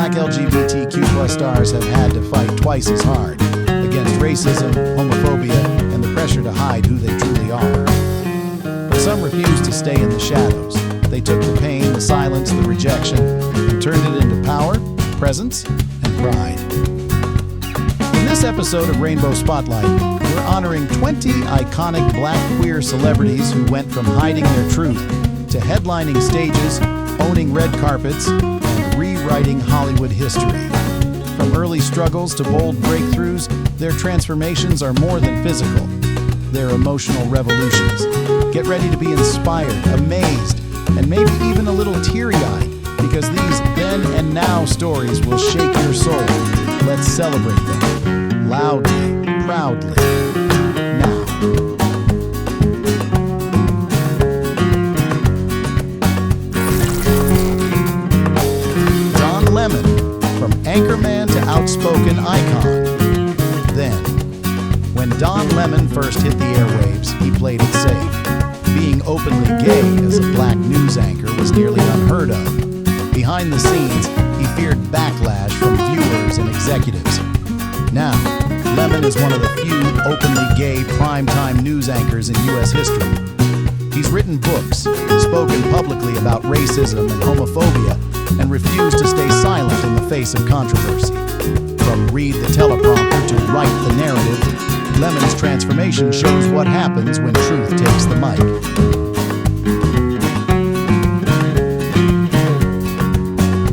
Black LGBTQ+ stars have had to fight twice as hard against racism, homophobia, and the pressure to hide who they truly are. But some refuse to stay in the shadows. They took the pain, the silence, the rejection, and turned it into power, presence, and pride. In this episode of Rainbow Spotlight, we're honoring 20 iconic Black queer celebrities who went from hiding their truth to headlining stages, owning red carpets, and rewriting Hollywood history. From early struggles to bold breakthroughs, their transformations are more than physical. They're emotional revolutions. Get ready to be inspired, amazed, and maybe even a little teary-eyed, because these then and now stories will shake your soul. Let's celebrate them, loudly, proudly, now. Don Lemon, from anchorman to outspoken icon. Then, when Don Lemon first hit the airwaves, he played it safe. Being openly gay as a Black news anchor was nearly unheard of. Behind the scenes, he feared backlash from viewers and executives. Now, Lemon is one of the few openly gay primetime news anchors in U.S. history. He's written books, spoken publicly about racism and homophobia, and refused to stay silent in the face of controversy. From read the teleprompter to write the narrative, Lemon's transformation shows what happens when truth takes the mic.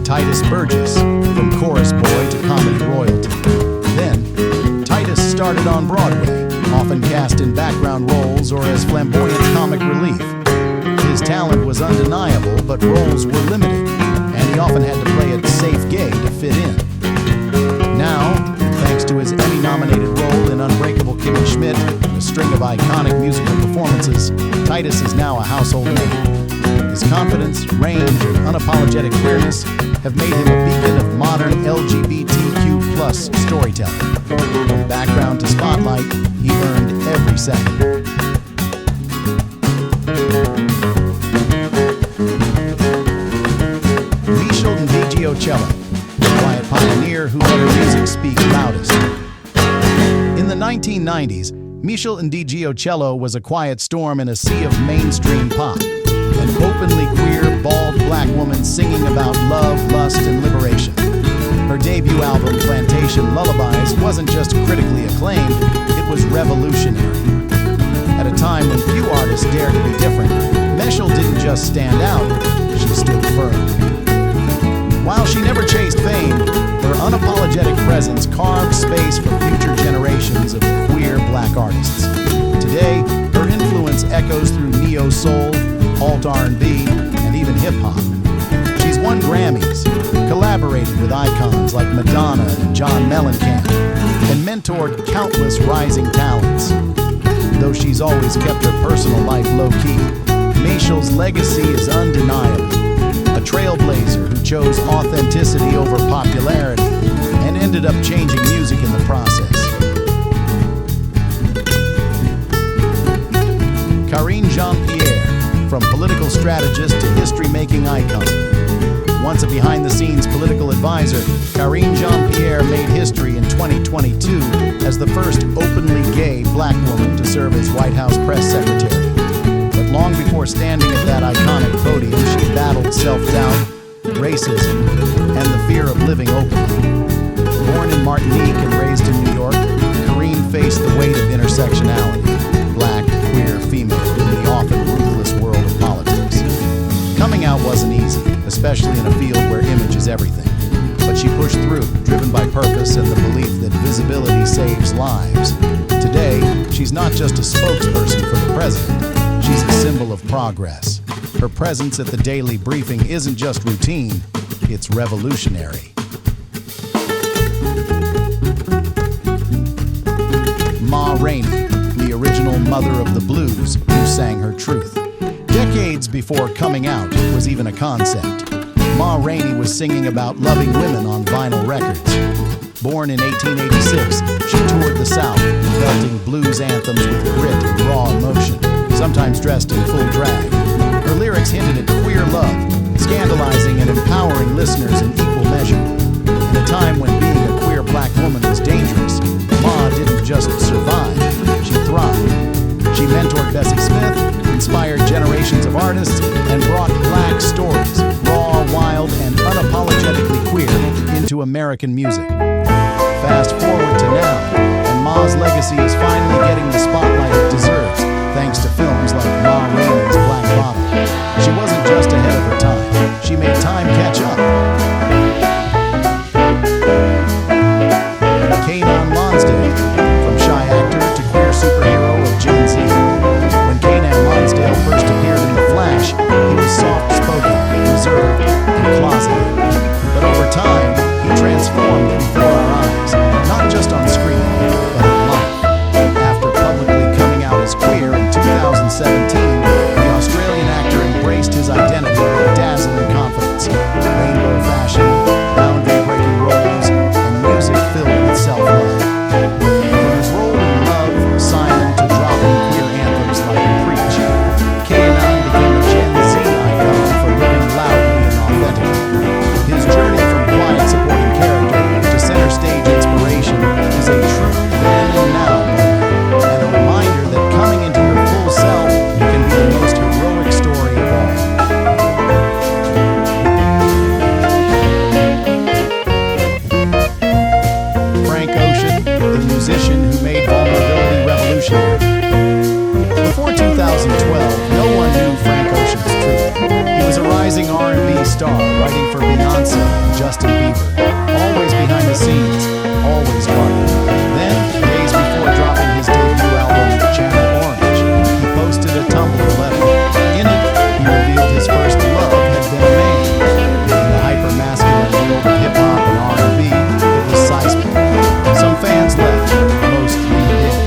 Titus Burgess, from chorus boy to comedy royalty. Then, Titus started on Broadway, often cast in background roles or as flamboyant comic relief. His talent was undeniable, but roles were limited, and he often had to play it safe gay to fit in. Now, thanks to his Emmy-nominated role in Unbreakable Kimmy Schmidt and a string of iconic musical performances, Titus is now a household name. His confidence, range, and unapologetic queerness have made him a beacon of modern LGBTQ+ storytelling. From background to spotlight, he earned every second. Michel'n'D'Angelo, the quiet pioneer who let her music speak loudest. In the 1990s, Michel'n'D'Angelo was a quiet storm in a sea of mainstream pop. An openly queer, bald Black woman singing about love, lust, and liberation. Her debut album, Plantation Lullabies, wasn't just critically acclaimed, it was revolutionary. At a time when few artists dared to be different, Meshel didn't just stand out, she stood firm. While she never chased fame, her unapologetic presence carved space for future generations of queer Black artists. Today, her influence echoes through neo-soul, alt R&B, and even hip-hop. She's won Grammys, collaborated with icons like Madonna and John Mellencamp, and mentored countless rising talents. Though she's always kept her personal life low-key, Michel's legacy is undeniable. A trailblazer who chose authenticity over popularity and ended up changing music in the process. Karine Jean-Pierre, from political strategist to history-making icon. Once a behind-the-scenes political advisor, Karine Jean-Pierre made history in 2022 as the first openly gay Black woman to serve as White House press secretary. But long before standing at that iconic podium, she battled self-doubt, racism, and the fear of living openly. Born in Martinique and raised in New York, Karine faced the weight of intersectionality, Black, queer, female, in the often ruthless world of politics. Coming out wasn't easy, especially in a field where image is everything. But she pushed through, driven by purpose and the belief that visibility saves lives. Today, she's not just a spokesperson for the president, she's a symbol of progress. Her presence at the daily briefing isn't just routine, it's revolutionary. Rainey, the original mother of the blues, who sang her truth. Decades before coming out was even a concept, Rainey was singing about loving women on vinyl records. Born in 1886, she toured the South, belting blues anthems with grit and raw emotion, sometimes dressed in full drag. Her lyrics hinted at queer love, scandalizing and empowering listeners in equal measure. American music. Fast forward to now, and Ma's legacy is finally getting the spotlight it deserves, thanks to films like Ma Rainey's Black Bottle. She wasn't just ahead of her time, she made time catch up. Keiynan Lonsdale, from shy actor to queer superhero of Gen Z. When Keiynan Lonsdale first appeared in The Flash, he was soft-spoken, reserved, and closeted. But over time, he transformed before our eyes, not just on screen, but in life. After publicly coming out as queer in 2017, the Australian actor embraced his identity with dazzling confidence. Rainbow fashion, boundary-breaking roles, and music filled with self-love. From his role in Love, Simon, to dropping queer anthems like Preach, Keiynan became a Gen Z icon for living loudly and authentically. His journey from quiet supporting character to center stage inspiration is a true then and now moment, and a reminder that coming into your full self can be the most heroic story of all. Frank Ocean, the musician who made vulnerability revolutionary. Before 2012, no one knew Frank Ocean's truth. He was a rising R&B star, writing for Beyonce and Justin Bieber. Always behind the scenes, always guarded. Then, days before dropping his debut album, Channel Orange, he posted a Tumblr letter. In it, he revealed his first love had been a man. In the hyper-masculine world of hip-hop and R&B, it was seismic. Some fans left, most leaned in.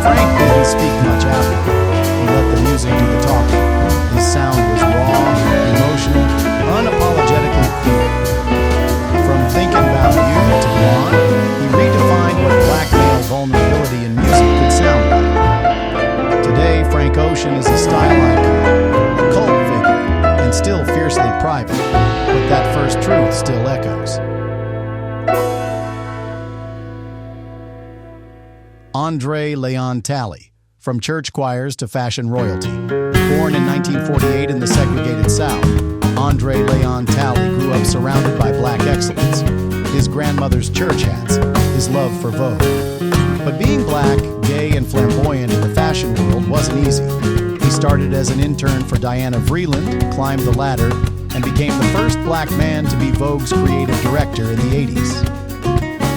Frank didn't speak much after. He let the music do the talking. His sound was raw, emotional, unapologetically queer. From Thinking About You to Blonde, he redefined what black male vulnerability in music could sound like. Today, Frank Ocean is a style icon, a cult figure, and still fiercely private, but that first truth still echoes. Leon Talley, from church choirs to fashion royalty. Born in 1948 in the segregated South, Leon Talley grew up surrounded by black excellence, his grandmother's church hats, his love for Vogue. But being black, gay, and flamboyant in the fashion world wasn't easy. He started as an intern for Diana Vreeland, climbed the ladder, and became the first black man to be Vogue's creative director in the 80s.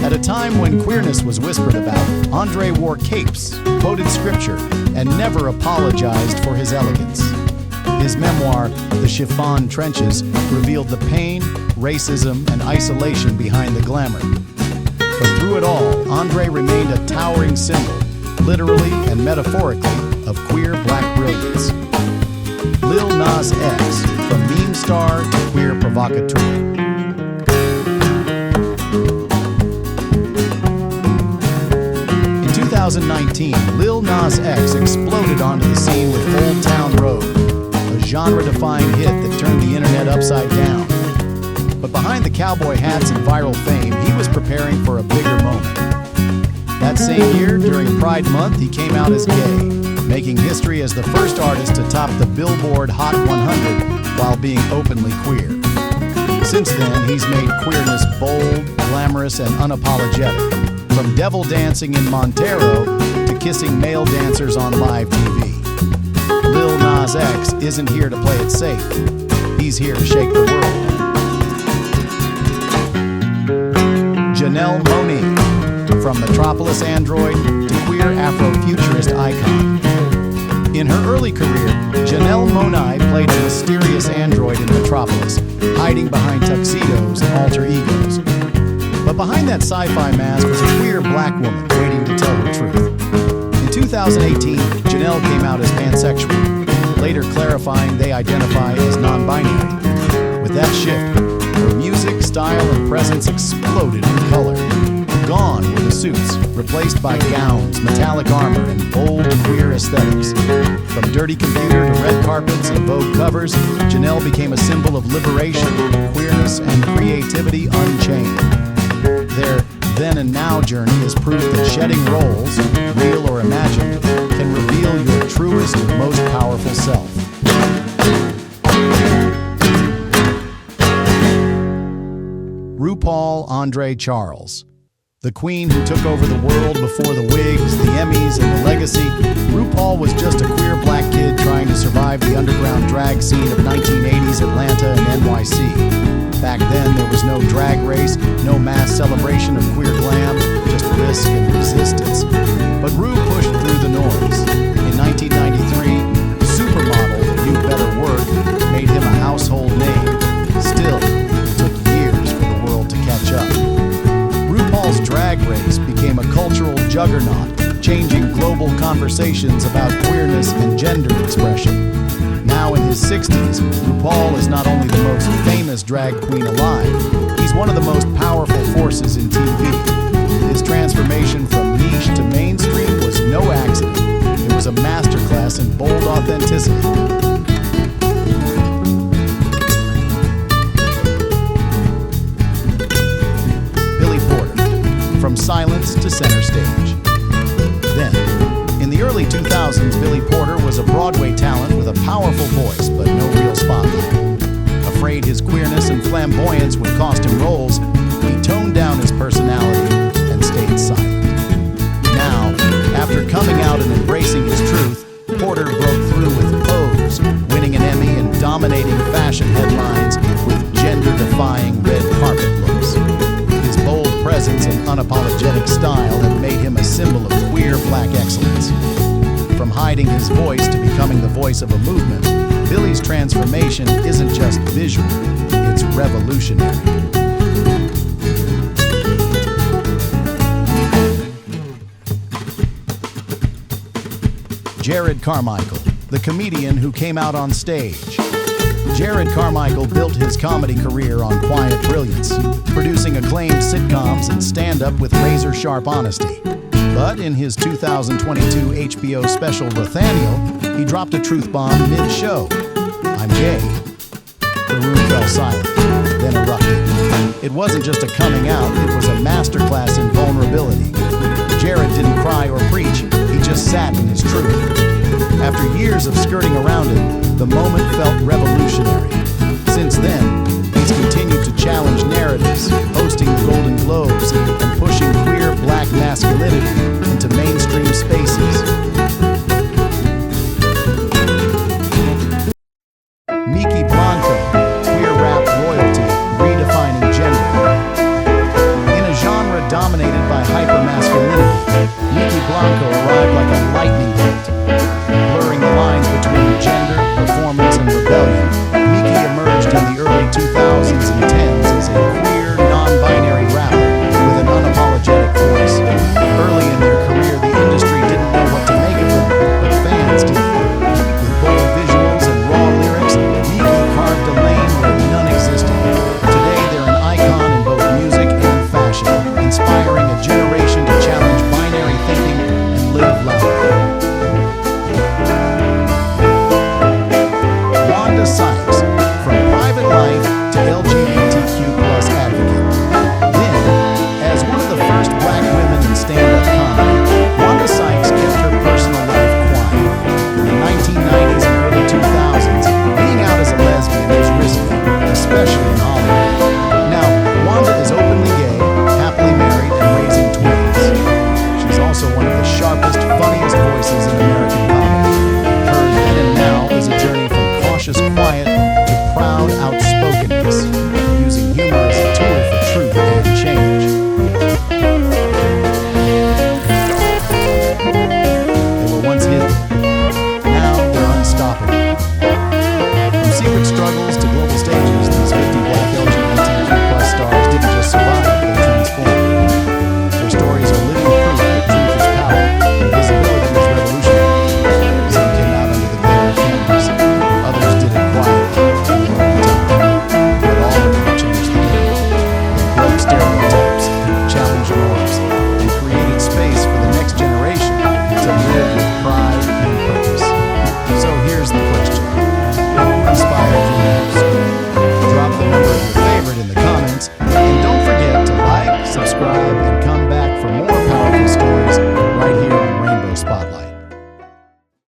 At a time when queerness was whispered about, Andre wore capes, quoted scripture, and never apologized for his elegance. His memoir, The Chiffon Trenches, revealed the pain, racism, and isolation behind the glamour. But through it all, Andre remained a towering symbol, literally and metaphorically, of queer black brilliance. Lil Nas X, from meme star to queer provocateur. In 2019, Lil Nas X exploded onto the scene with Old Town Road, a genre-defying hit that turned the internet upside down. But behind the cowboy hats and viral fame, he was preparing for a bigger moment. That same year, during Pride Month, he came out as gay, making history as the first artist to top the Billboard Hot 100 while being openly queer. Since then, he's made queerness bold, glamorous, and unapologetic, from devil dancing in Montero to kissing male dancers on live TV. Lil Nas X isn't here to play it safe. He's here to shake the world. Janelle Monáe, from Metropolis android to queer Afrofuturist icon. In her early career, Janelle Monáe played a mysterious android in Metropolis, hiding behind tuxedos and alter egos. But behind that sci-fi mask was a queer black woman waiting to tell the truth. In 2018, Janelle came out as pansexual, later clarifying they identify as non-binary. With that shift, her music, style, and presence exploded in color. Gone were the suits, replaced by gowns, metallic armor, and bold queer aesthetics. From dirty computer to red carpets and Vogue covers, Janelle became a symbol of liberation, queerness, and creativity unchained. Their then and now journey is proof that shedding roles, real or imagined, can reveal your truest, most powerful self. RuPaul Andre Charles. The queen who took over the world before the wigs, the Emmys, and the legacy, RuPaul was just a queer black kid trying to survive the underground drag scene of 1980s Atlanta and NYC. Back then, there was no drag race, no mass celebration of queer glam, just risk and resistance. But Ru pushed through the noise. In 1993, Supermodel, You Better Work, made him a household name. Still, it took years for the world to catch up. RuPaul's Drag Race became a cultural juggernaut, changing global conversations about queerness and gender expression. Now in his 60s, RuPaul is not only the most famous drag queen alive, he's one of the most powerful forces in TV. His transformation from niche to mainstream was no accident. It was a masterclass in bold authenticity. From silence to center stage. Then, in the early 2000s, Billy Porter was a Broadway talent with a powerful voice, but no real spotlight. Afraid his queerness and flamboyance would cost him roles, he toned down his personality and stayed silent. Now, after coming out and embracing his truth, Porter broke through with Pose, winning an Emmy and dominating fashion headlines with gender-defying red carpet looks. His bold presence and unapologetic style have made him a symbol of queer black excellence. From hiding his voice to becoming the voice of a movement, Billy's transformation isn't just visual, it's revolutionary. Jared Carmichael, the comedian who came out on stage. Jared Carmichael built his comedy career on quiet brilliance, producing acclaimed sitcoms and stand-up with razor-sharp honesty. But in his 2022 HBO special Rothaniel, he dropped a truth bomb mid-show. I'm gay. The room fell silent, then erupted. It wasn't just a coming out, it was a masterclass in vulnerability. Jared didn't cry or preach, he just sat in his truth. After years of skirting around it, the moment felt revolutionary. Since then, he's continued